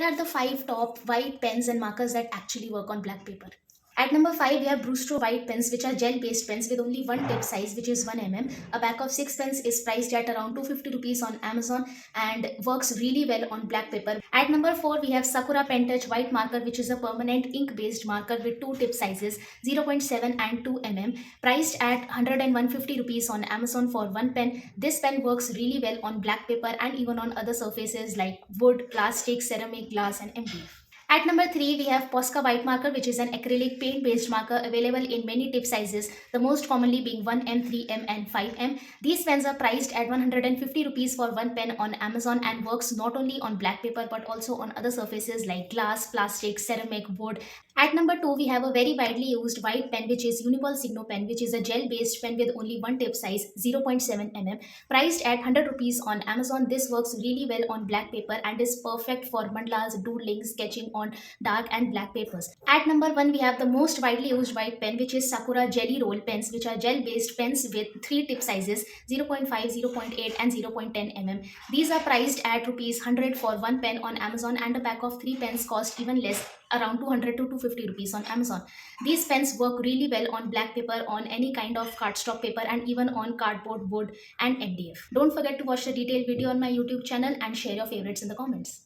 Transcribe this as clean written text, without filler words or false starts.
are the 5 top white pens and markers that actually work on black paper. At number 5, we have Brustro white pens, which are gel-based pens with only one tip size, which is 1 mm. A pack of 6 pens is priced at around 250 rupees on Amazon and works really well on black paper. At number 4, we have Sakura Pen Touch white marker, which is a permanent ink-based marker with two tip sizes, 0.7 and 2 mm, priced at 150 rupees on Amazon for one pen. This pen works really well on black paper and even on other surfaces like wood, plastic, ceramic, glass, and MDF. At number 3, we have Posca white marker, which is an acrylic paint-based marker available in many tip sizes, the most commonly being 1 m, 3 m, and 5 m. These pens are priced at 150 rupees for one pen on Amazon and works not only on black paper but also on other surfaces like glass, plastic, ceramic, wood. At number 2, we have a very widely used white pen, which is Unipol Signo pen, which is a gel-based pen with only one tip size, 0.7 mm, priced at 100 rupees on Amazon. This works really well on black paper and is perfect for mandalas, doodling, sketching on dark and black papers. At number 1, we have the most widely used white pen, which is Sakura Jelly Roll pens, which are gel-based pens with three tip sizes, 0.5, 0.8, and 0.10 mm. These are priced at rupees 100 for one pen on Amazon, and a pack of 3 pens cost even less, around 200 to 250 rupees on Amazon. These pens work really well on black paper, on any kind of cardstock paper, and even on cardboard, wood, and MDF. Don't forget to watch the detailed video on my YouTube channel and share your favorites in the comments.